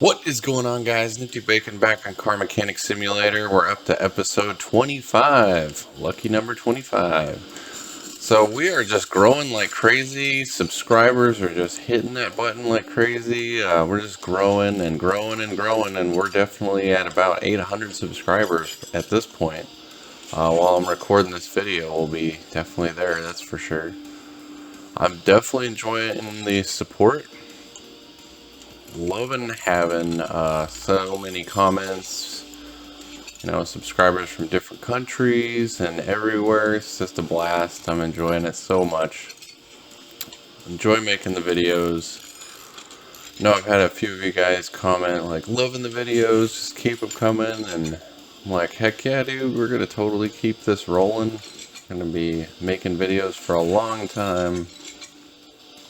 What is going on, guys? NiftyBacon back on Car Mechanic Simulator. We're up to episode 25. Lucky number 25. So we are just growing like crazy. Subscribers are just hitting that button like crazy. We're just growing and growing and growing, and we're definitely at about 800 subscribers at this point. While I'm recording this video, we'll be definitely there, that's for sure. I'm definitely enjoying the support. Loving having so many comments, subscribers from different countries and everywhere. It's just a blast. I'm enjoying it so much. Enjoy making the videos. I've had a few of you guys comment like, loving the videos, just keep them coming, and I'm like, heck yeah, dude, we're gonna totally keep this rolling. Gonna be making videos for a long time,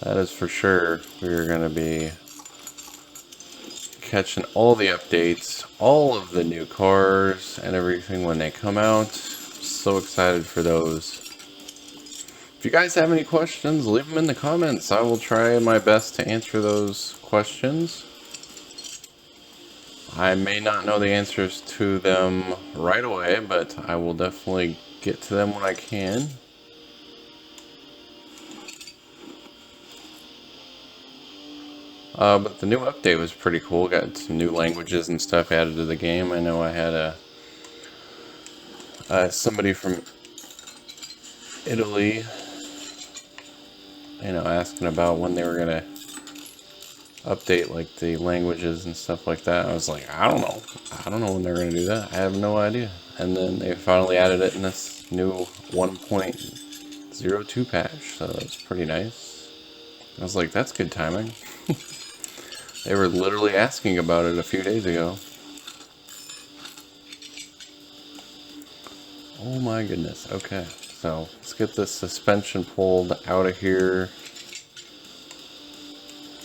that is for sure. We're gonna be catching all the updates, all of the new cars and everything when they come out. So excited for those. If you guys have any questions, leave them in the comments. I will try my best to answer those questions. I may not know the answers to them right away, but I will definitely get to them when I can. But the new update was pretty cool. Got some new languages and stuff added to the game. I know I had somebody from Italy, asking about when they were gonna update like the languages and stuff like that. I was like, I don't know when they're gonna do that. I have no idea. And then they finally added it in this new 1.02 patch, so that's pretty nice. I was like, that's good timing. They were literally asking about it a few days ago. Oh my goodness. Okay, so let's get this suspension pulled out of here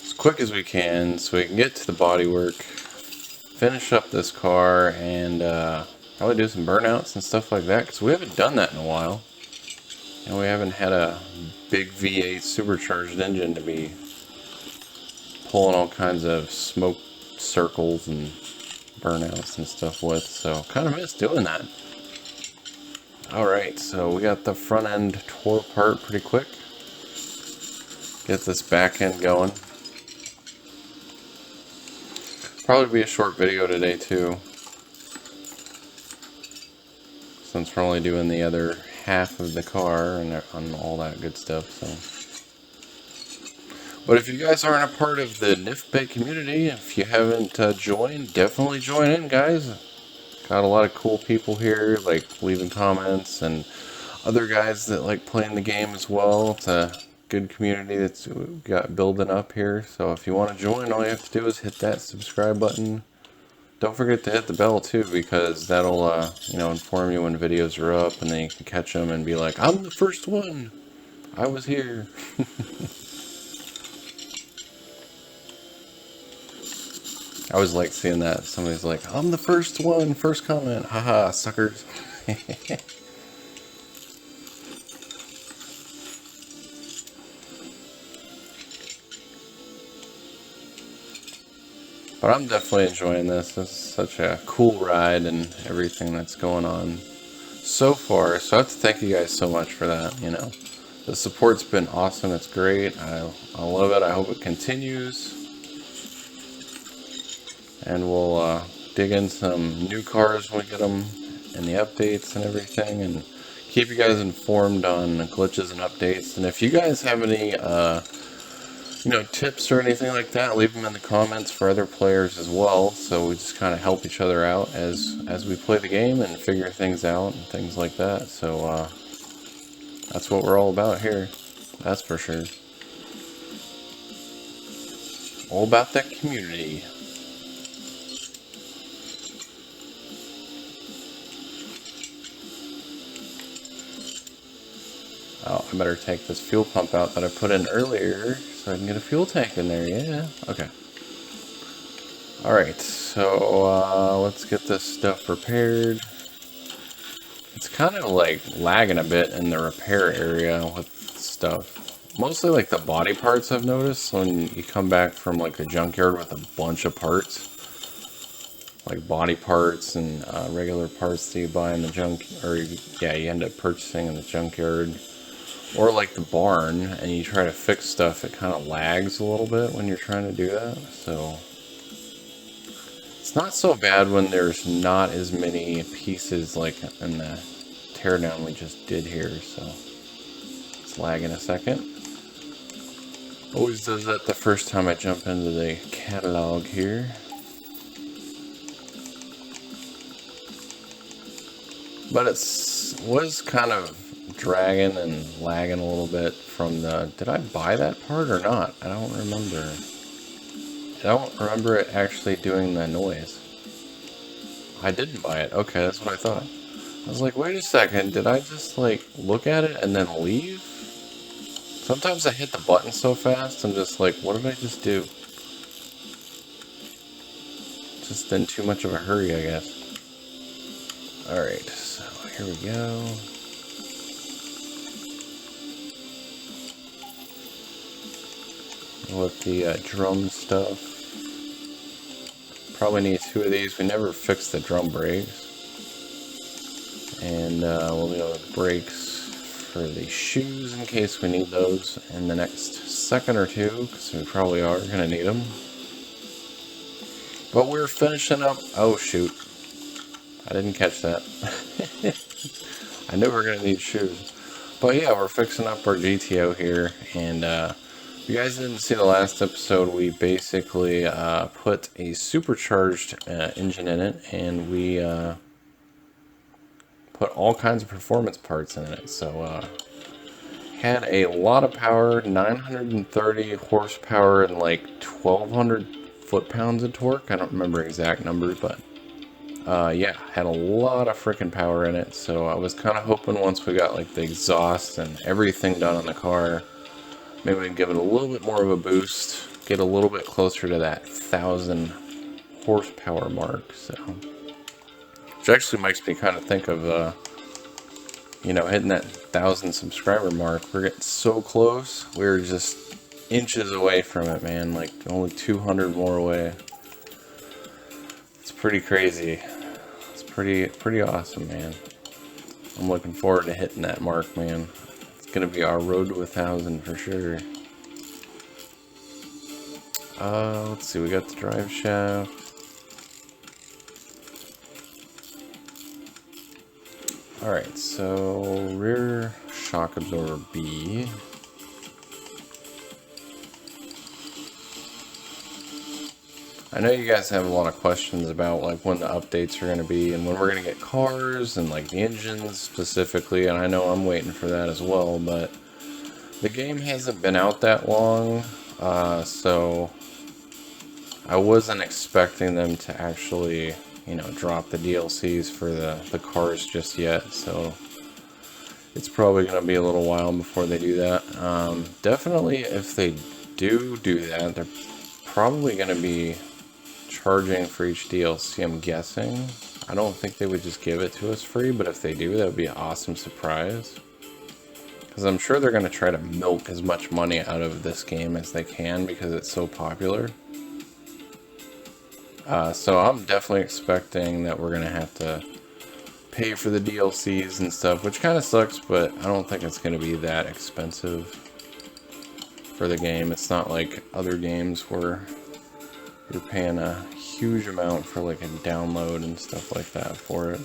as quick as we can so we can get to the bodywork, finish up this car, and probably do some burnouts and stuff like that, because we haven't done that in a while. And we haven't had a big V8 supercharged engine to be pulling all kinds of smoke circles and burnouts and stuff with, so kind of miss doing that. Alright, so we got the front end tore apart pretty quick. Get this back end going. Probably be a short video today too, since we're only doing the other half of the car and on all that good stuff, so. But if you guys aren't a part of the NifBac community, if you haven't joined, definitely join in, guys. Got a lot of cool people here, like leaving comments, and other guys that like playing the game as well. It's a good community that's got building up here. So if you want to join, all you have to do is hit that subscribe button. Don't forget to hit the bell too, because that'll inform you when videos are up, and then you can catch them and be like, I'm the first one. I was here. I always like seeing that. Somebody's like, I'm the first one, first comment. Haha, suckers. But I'm definitely enjoying this. This is such a cool ride and everything that's going on so far. So I have to thank you guys so much for that, The support's been awesome. It's great. I love it. I hope it continues. And we'll dig in some new cars when we get them and the updates and everything, and keep you guys informed on glitches and updates. And if you guys have any tips or anything like that, leave them in the comments for other players as well, so we just kind of help each other out as we play the game and figure things out and things like that. So that's what we're all about here, that's for sure. All about that community. Oh, I better take this fuel pump out that I put in earlier so I can get a fuel tank in there, yeah. Okay. Alright, so let's get this stuff repaired. It's kind of like lagging a bit in the repair area with stuff. Mostly like the body parts, I've noticed. When you come back from like a junkyard with a bunch of parts, like body parts and regular parts that you buy in the junk, or yeah, you end up purchasing in the junkyard, or like the barn, and you try to fix stuff, it kind of lags a little bit when you're trying to do that. So it's not so bad when there's not as many pieces like in the teardown we just did here. So it's lagging a second. Always does that the first time I jump into the catalog here. But it was kind of dragging and lagging a little bit from the... Did I buy that part or not? I don't remember. I don't remember it actually doing the noise. I didn't buy it. Okay, that's what I thought. I was like, wait a second. Did I just, like, look at it and then leave? Sometimes I hit the button so fast, I'm just like, what did I just do? Just in too much of a hurry, I guess. Alright, so here we go. With the drum stuff. Probably need 2 of these. We never fixed the drum brakes. And we'll go with brakes for the shoes in case we need those in the next second or two, because we probably are going to need them. But we're finishing up... Oh, shoot. I didn't catch that. I knew we were going to need shoes. But yeah, we're fixing up our GTO here, and if you guys didn't see the last episode, we basically put a supercharged engine in it, and we put all kinds of performance parts in it. So had a lot of power, 930 horsepower and like 1200 foot-pounds of torque. I don't remember exact numbers, but yeah, had a lot of freaking power in it. So I was kind of hoping once we got like the exhaust and everything done on the car, maybe we'd give it a little bit more of a boost, get a little bit closer to that 1000 horsepower mark. So, which actually makes me kind of think of, you know, hitting that 1000 subscriber mark. We're getting so close. We're just inches away from it, man. Like only 200 more away. It's pretty crazy. It's pretty awesome, man. I'm looking forward to hitting that mark, man. It's gonna be our road to 1000 for sure. Let's see. We got the drive shaft. Alright, so rear shock absorber B. I know you guys have a lot of questions about like when the updates are going to be and when we're going to get cars and like the engines specifically, and I know I'm waiting for that as well, but the game hasn't been out that long, so I wasn't expecting them to actually, you know, drop the DLCs for the cars just yet, so it's probably going to be a little while before they do that. Definitely if they do that, they're probably going to be charging for each DLC, I'm guessing. I don't think they would just give it to us free, but if they do, that would be an awesome surprise. Because I'm sure they're going to try to milk as much money out of this game as they can because it's so popular. So I'm definitely expecting that we're going to have to pay for the DLCs and stuff, which kind of sucks, but I don't think it's going to be that expensive for the game. It's not like other games where you're paying a huge amount for like a download and stuff like that for it.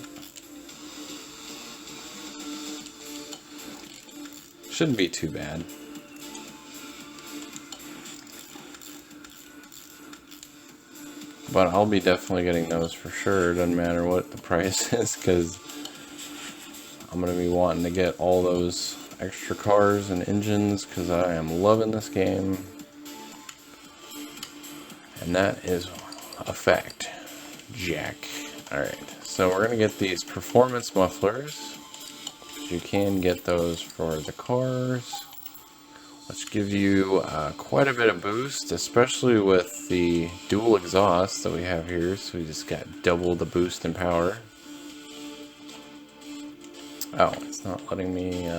Shouldn't be too bad. But I'll be definitely getting those for sure. Doesn't matter what the price is, because I'm going to be wanting to get all those extra cars and engines because I am loving this game. And that is a fact, Jack. Alright, so we're going to get these performance mufflers. You can get those for the cars, which give you quite a bit of boost, especially with the dual exhaust that we have here. So we just got double the boost in power. Oh, it's not letting me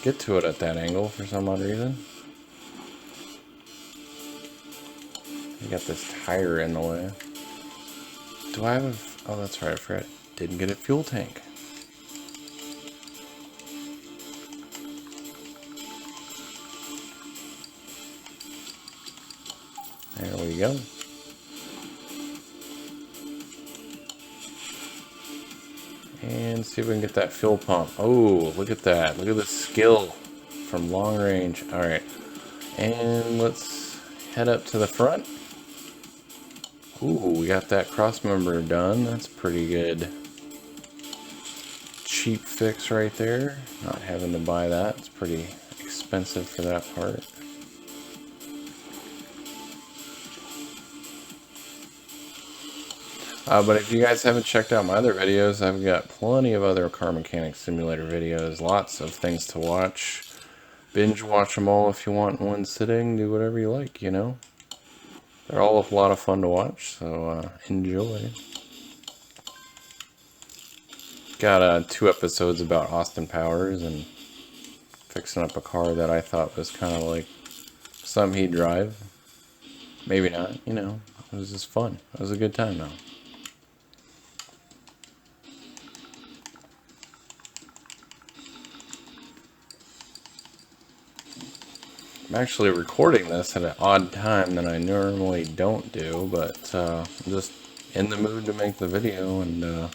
get to it at that angle for some odd reason. You got this tire in the way. Do I have a... Oh, that's right, I forgot. Didn't get a fuel tank. There we go. And see if we can get that fuel pump. Oh, look at that. Look at the skill from long range. Alright. And let's head up to the front. Ooh, we got that cross member done. That's pretty good. Cheap fix right there. Not having to buy that. It's pretty expensive for that part. But if you guys haven't checked out my other videos, I've got plenty of other car mechanic simulator videos. Lots of things to watch. Binge watch them all if you want in one sitting. Do whatever you like, you know. They're all a lot of fun to watch, so enjoy. Got 2 episodes about Austin Powers and fixing up a car that I thought was kind of like something he'd drive. Maybe not, you know. It was just fun. It was a good time though. I'm actually recording this at an odd time that I normally don't do, but I'm just in the mood to make the video and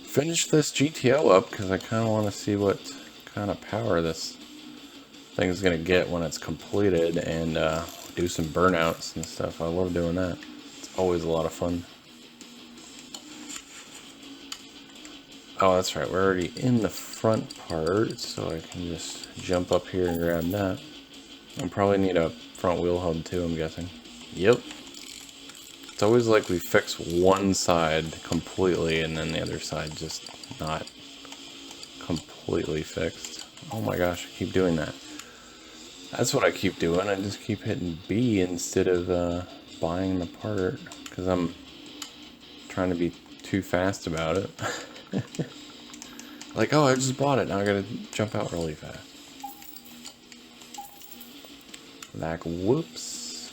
finish this GTO up because I kind of want to see what kind of power this thing's going to get when it's completed and do some burnouts and stuff. I love doing that. It's always a lot of fun. Oh, that's right. We're already in the front part, so I can just jump up here and grab that. I'll probably need a front wheel hub too, I'm guessing. Yep. It's always like we fix one side completely and then the other side just not completely fixed. Oh my gosh, I keep doing that. That's what I keep doing. I just keep hitting B instead of buying the part because I'm trying to be too fast about it. Like, oh, I just bought it. Now I gotta jump out really fast. Like, whoops.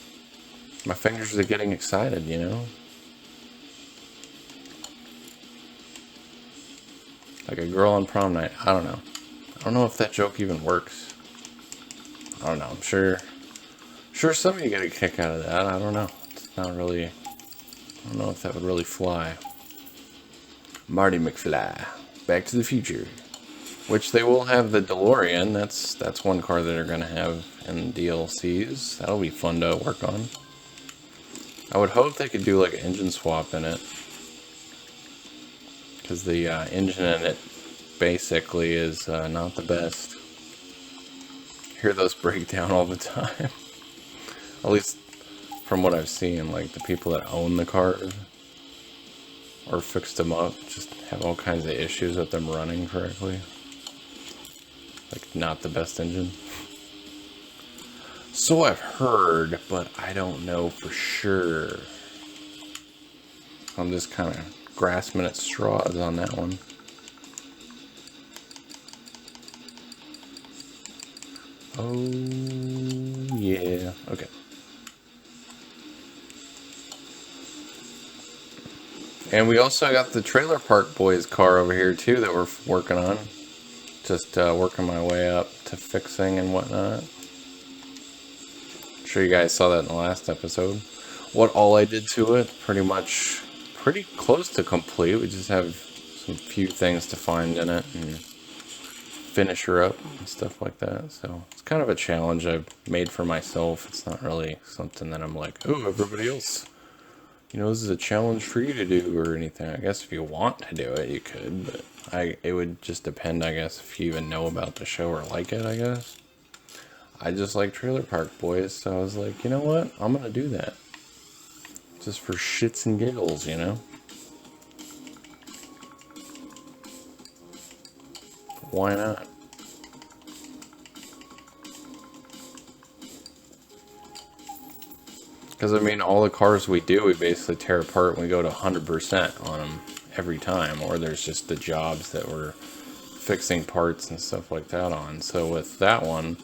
My fingers are getting excited, you know? Like a girl on prom night. I don't know. I don't know if that joke even works. I don't know. I'm sure some of you get a kick out of that. I don't know. It's not really... I don't know if that would really fly. Marty McFly. Back to the Future. Which they will have the DeLorean. That's one car that they're going to have in DLCs. That'll be fun to work on. I would hope they could do like an engine swap in it. Because the engine in it basically is not the best. I hear those break down all the time. At least from what I've seen, like the people that own the cars or fixed them up just have all kinds of issues with them running correctly. Like, not the best engine. So I've heard, but I don't know for sure. I'm just kind of grasping at straws on that one. Oh, yeah. Okay. And we also got the Trailer Park Boys car over here, too, that we're working on. Just working my way up to fixing and whatnot. I'm sure you guys saw that in the last episode. What all I did to it, pretty close to complete. We just have some few things to find in it and finish her up and stuff like that. So it's kind of a challenge I've made for myself. It's not really something that I'm like, oh, everybody else, you know, this is a challenge for you to do or anything. I guess if you want to do it, you could, but it would just depend, I guess, if you even know about the show or like it, I guess. I just like Trailer Park Boys, so I was like, you know what? I'm gonna do that. Just for shits and giggles, you know? Why not? Because, I mean, all the cars we do, we basically tear apart and we go to 100% on them every time. Or there's just the jobs that we're fixing parts and stuff like that on. So with that one,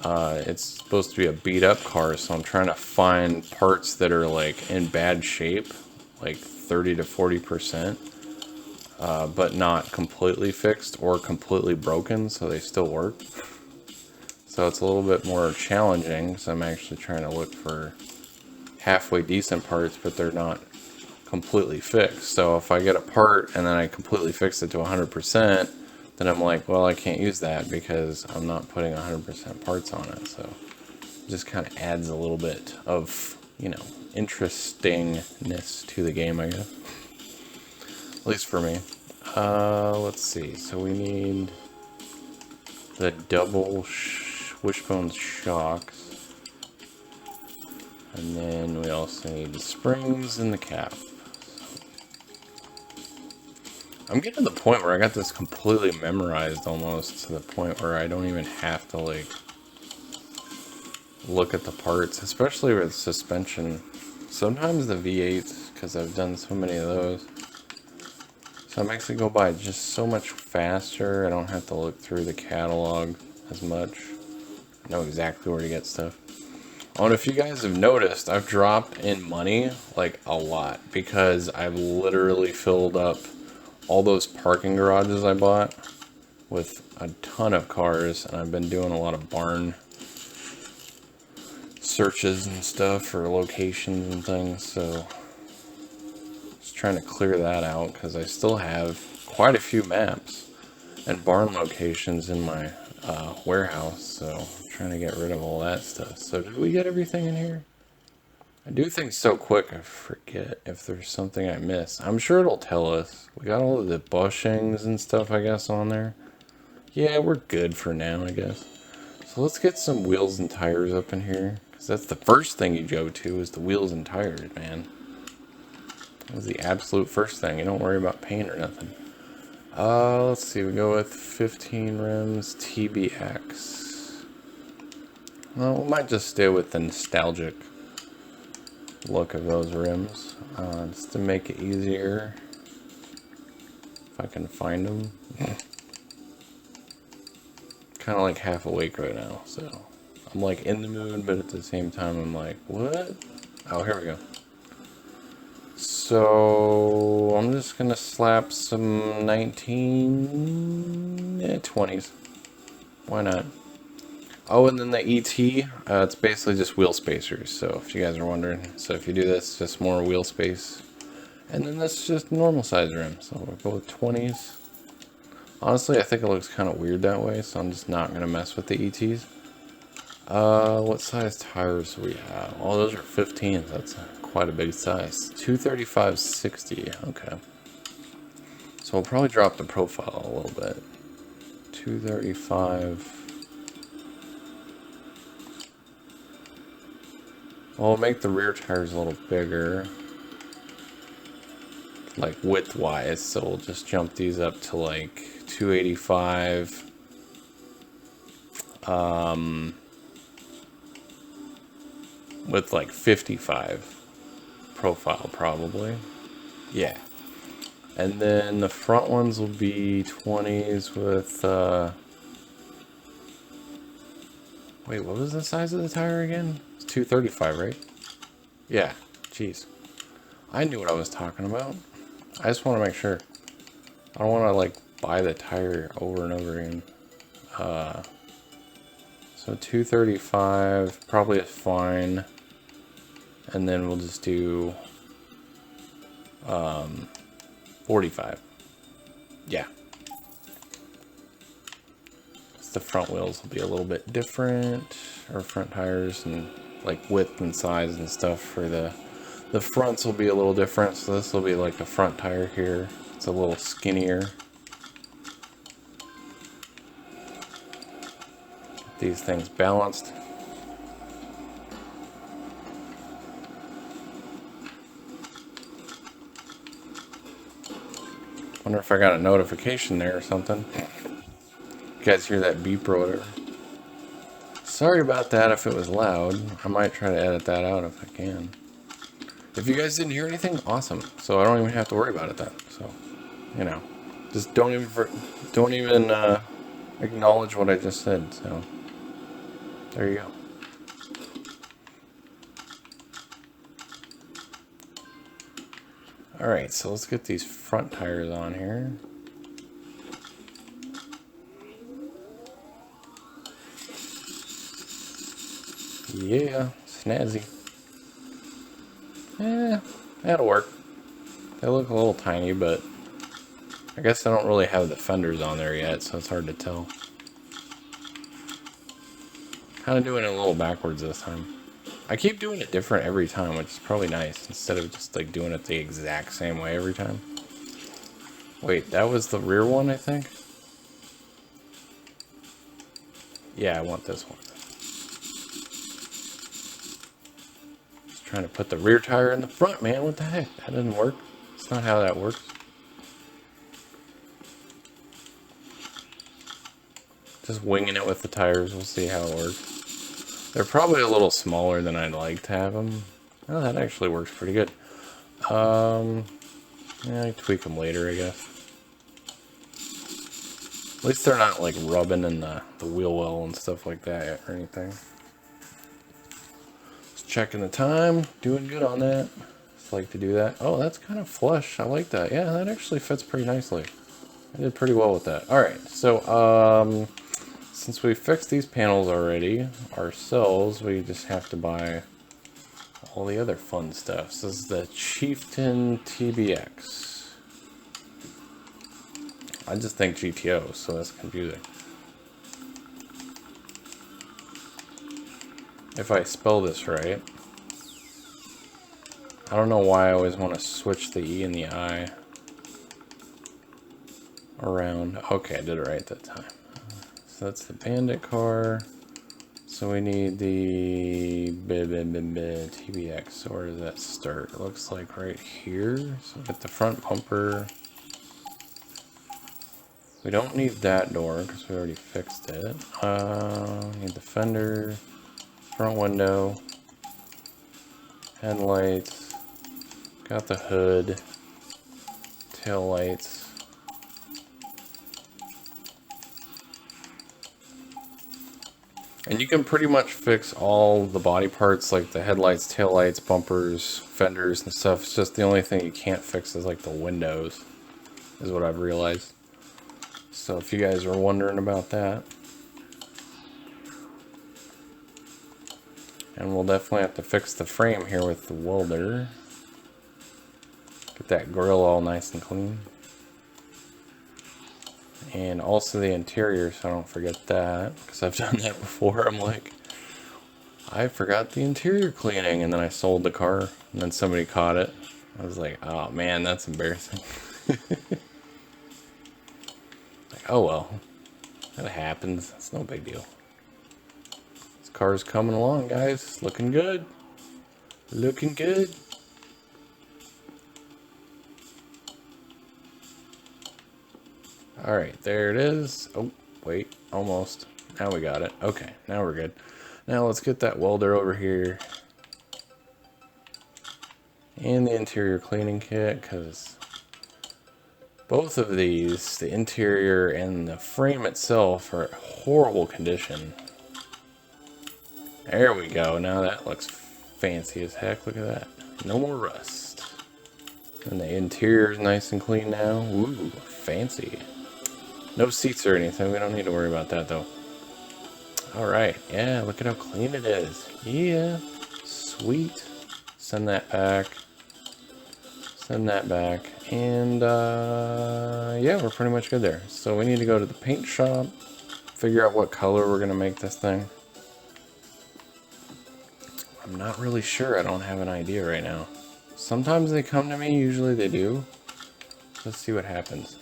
it's supposed to be a beat up car. So I'm trying to find parts that are like in bad shape. like 30 to 40%, but not completely fixed or completely broken, so they still work. So it's a little bit more challenging, so I'm actually trying to look for halfway decent parts, but they're not completely fixed. So if I get a part and then I completely fix it to 100%, then I'm like, well, I can't use that because I'm not putting 100% parts on it. So it just kind of adds a little bit of, you know, interestingness to the game, I guess. At least for me. Let's see. So we need the double wishbone shocks. And then we also need the springs and the cap. I'm getting to the point where I got this completely memorized almost, to the point where I don't even have to like look at the parts, especially with suspension. Sometimes the V8s, because I've done so many of those, so it makes it go by just so much faster. I don't have to look through the catalog as much. I know exactly where to get stuff. Oh, and if you guys have noticed, I've dropped in money like a lot because I've literally filled up all those parking garages I bought with a ton of cars, and I've been doing a lot of barn searches and stuff for locations and things, so just trying to clear that out because I still have quite a few maps and barn locations in my warehouse, so I'm trying to get rid of all that stuff. So did we get everything in here? I do things so quick I forget if there's something I miss. I'm sure it'll tell us. We got all of the bushings and stuff, I guess, on there. Yeah, we're good for now, I guess. So let's get some wheels and tires up in here, because that's the first thing you go to is the wheels and tires, man. That's the absolute first thing. You don't worry about paint or nothing. Let's see. We go with 15 rims TBX. Well, we might just stay with the nostalgic look of those rims, just to make it easier. If I can find them. Kind of like half awake right now, so I'm like in the mood, but at the same time I'm like, what? Oh, here we go. So I'm just gonna slap some 20s. Why not? Oh, and then the ET, it's basically just wheel spacers, so if you guys are wondering. So if you do this, just more wheel space. And then that's just normal size rim, so we'll go with 20s. Honestly, I think it looks kind of weird that way, so I'm just not going to mess with the ETs. What size tires do we have? Oh, those are 15s. That's quite a big size. 235/60. Okay. So we'll probably drop the profile a little bit. 235. We'll make the rear tires a little bigger, like width-wise, so we'll just jump these up to like 285. With like 55 profile probably. Yeah. And then the front ones will be 20s with, wait, what was the size of the tire again? 235, right? Yeah, jeez. I knew what I was talking about. I just want to make sure. I don't want to like buy the tire over and over again. So 235 probably is fine. And then we'll just do 45. Yeah. The front wheels will be a little bit different, or front tires and like width and size and stuff. For the fronts will be a little different, so this will be like the front tire here. It's a little skinnier. Get these things balanced. Wonder if I got a notification there or something. You guys hear that beep or whatever? Sorry about that if it was loud. I might try to edit that out if I can. If you guys didn't hear anything, awesome. So I don't even have to worry about it then. So, you know, just don't even acknowledge what I just said. So there you go. Alright, so let's get these front tires on here. Yeah, snazzy. Eh, that'll work. They look a little tiny, but I guess I don't really have the fenders on there yet, so it's hard to tell. Kind of doing it a little backwards this time. I keep doing it different every time, which is probably nice, instead of just like doing it the exact same way every time. Wait, that was the rear one, I think? Yeah, I want this one. Just trying to put the rear tire in the front, man. What the heck? That didn't work. That's not how that works. Just winging it with the tires. We'll see how it works. They're probably a little smaller than I'd like to have them. Oh, that actually works pretty good. Yeah, I tweak them later, I guess. At least they're not like rubbing in the wheel well and stuff like that or anything. Just checking the time. Doing good on that. Just like to do that. Oh, that's kind of flush. I like that. Yeah, that actually fits pretty nicely. I did pretty well with that. Alright, so since we fixed these panels already ourselves, we just have to buy all the other fun stuff. This is the Chieftain TBX. I just think GTO, so that's confusing. If I spell this right. I don't know why I always want to switch the E and the I around. Okay, I did it right that time. So that's the Bandit car. So we need the TBX. So where does that start? It looks like right here. So get the front bumper. We don't need that door because we already fixed it. Need the fender, front window, headlights, got the hood, tail lights. And you can pretty much fix all the body parts like the headlights, tail lights, bumpers, fenders and stuff. It's just the only thing you can't fix is like the windows, is what I've realized. So if you guys are wondering about that. And we'll definitely have to fix the frame here with the welder. Get that grill all nice and clean. And also the interior, so I don't forget that. Because I've done that before. I'm like, I forgot the interior cleaning. And then I sold the car. And then somebody caught it. I was like, oh man, that's embarrassing. Oh well, that happens. It's no big deal. This car's coming along, guys. Looking good. Looking good. Alright, there it is. Oh, wait, almost. Now we got it. Okay, now we're good. Now let's get that welder over here. And the interior cleaning kit, because both of these, the interior and the frame itself, are in horrible condition. There we go. Now that looks fancy as heck. Look at that. No more rust. And the interior is nice and clean now. Ooh, fancy. No seats or anything. We don't need to worry about that though. Alright. Yeah, look at how clean it is. Yeah. Sweet. Send that back. Send that back. And yeah, we're pretty much good there. So we need to go to the paint shop, figure out what color we're going to make this thing. I'm not really sure. I don't have an idea right now. Sometimes they come to me, usually they do. Let's see what happens.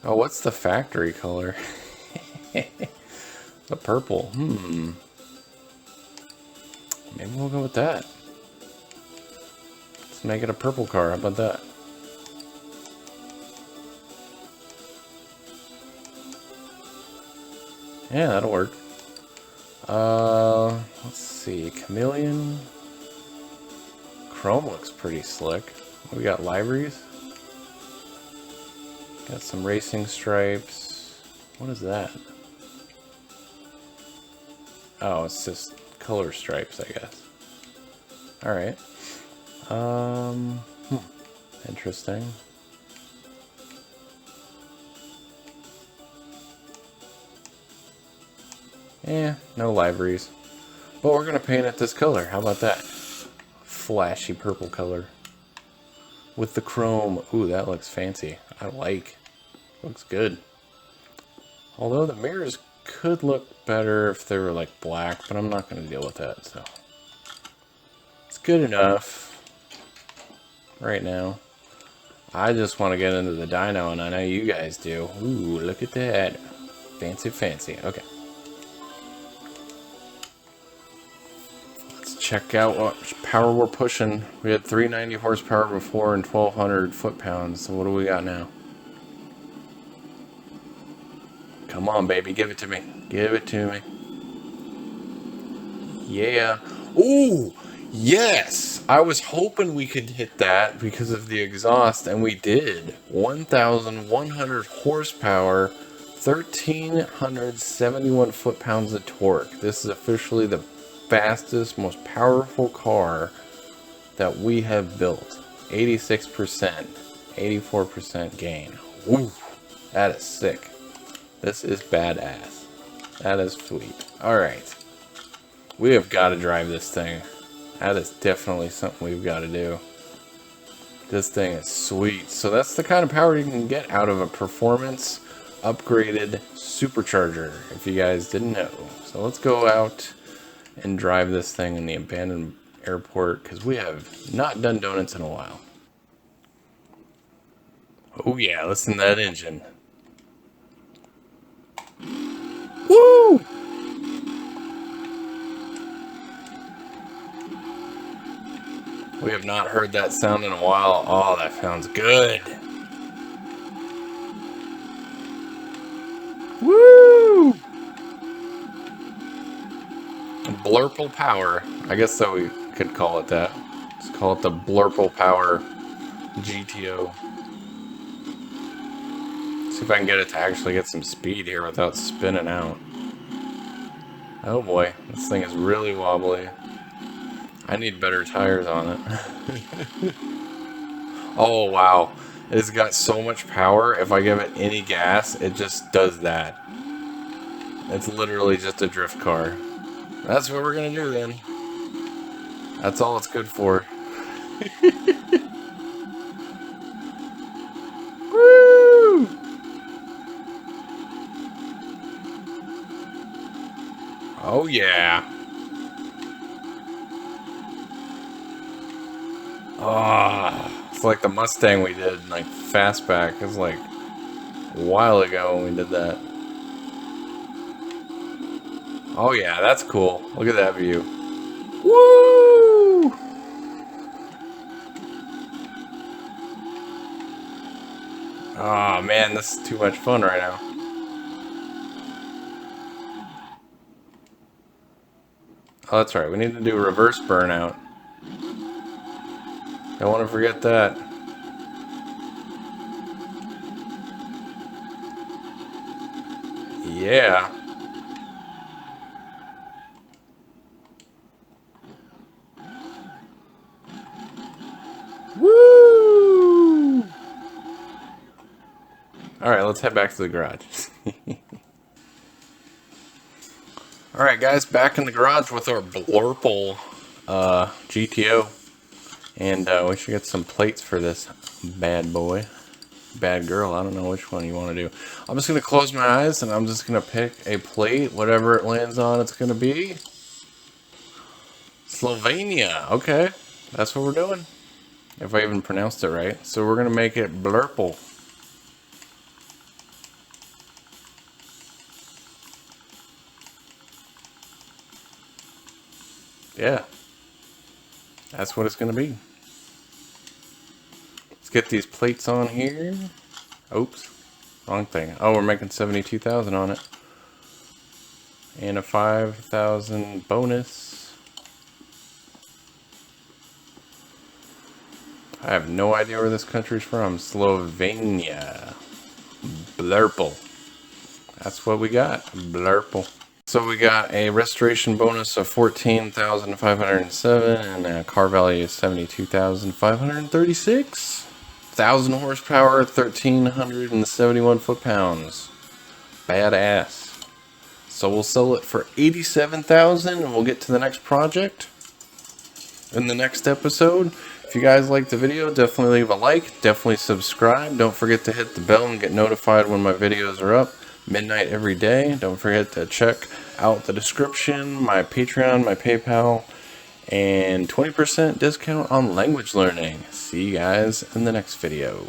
Oh, what's the factory color? The purple. Maybe we'll go with that. Let's make it a purple car. How about that? Yeah, that'll work. Let's see. Chameleon. Chrome looks pretty slick. We got liveries. Got some racing stripes. What is that? Oh, it's just color stripes, I guess. All right. Interesting. Yeah, no liveries. But we're gonna paint it this color. How about that? Flashy purple color. With the chrome. Ooh, that looks fancy. I like. Looks good. Although the mirrors could look better if they were like black, but I'm not gonna deal with that, so. It's good enough right now. I just want to get into the dyno, and I know you guys do. Ooh, look at that. Fancy, fancy. Okay. Let's check out what power we're pushing. We had 390 horsepower before and 1,200 foot-pounds. So what do we got now? Come on, baby. Give it to me. Give it to me. Yeah. Ooh! Yes! I was hoping we could hit that because of the exhaust, and we did. 1,100 horsepower, 1,371 foot-pounds of torque. This is officially the fastest, most powerful car that we have built. 86%, 84% gain. Woo! That is sick. This is badass. That is sweet. Alright. We have got to drive this thing. That is definitely something we've got to do. This thing is sweet. So that's the kind of power you can get out of a performance upgraded supercharger, if you guys didn't know. So let's go out and drive this thing in the abandoned airport, because we have not done donuts in a while. Oh yeah, listen to that engine. Woo! We have not heard that sound in a while. Oh, that sounds good. Woo! Blurple Power. I guess so we could call it that. Let's call it the Blurple Power GTO. See if I can get it to actually get some speed here without spinning out. Oh boy, this thing is really wobbly. I need better tires on it. Oh wow, it's got so much power. If I give it any gas, it just does that. It's literally just a drift car. That's what we're gonna do then. That's all it's good for. Woo! Oh yeah. Ah, it's like the Mustang we did, like fastback. It's like a while ago when we did that. Oh yeah, that's cool. Look at that view. Woo! Oh man, this is too much fun right now. Oh, that's right. We need to do a reverse burnout. Don't want to forget that. Yeah. Woo! Alright, let's head back to the garage. Alright guys, back in the garage with our Blurple GTO. And we should get some plates for this bad boy. Bad girl, I don't know which one you want to do. I'm just going to close my eyes and I'm just going to pick a plate. Whatever it lands on, it's going to be Slovenia. Okay, that's what we're doing. If I even pronounced it right. So we're going to make it Blurple. Yeah. That's what it's going to be. Let's get these plates on here. Oops. Wrong thing. Oh, we're making 72,000 on it. And a 5,000 bonus. I have no idea where this country's from. Slovenia. Blurple. That's what we got. Blurple. So we got a restoration bonus of 14,507 and a car value of 72,536. 1,000 horsepower, 1,371 foot-pounds. Badass. So we'll sell it for 87,000 and we'll get to the next project in the next episode. If you guys liked the video, definitely leave a like, definitely subscribe. Don't forget to hit the bell and get notified when my videos are up. Midnight every day. Don't forget to check out the description, my Patreon, my PayPal, and 20% discount on language learning. See you guys in the next video.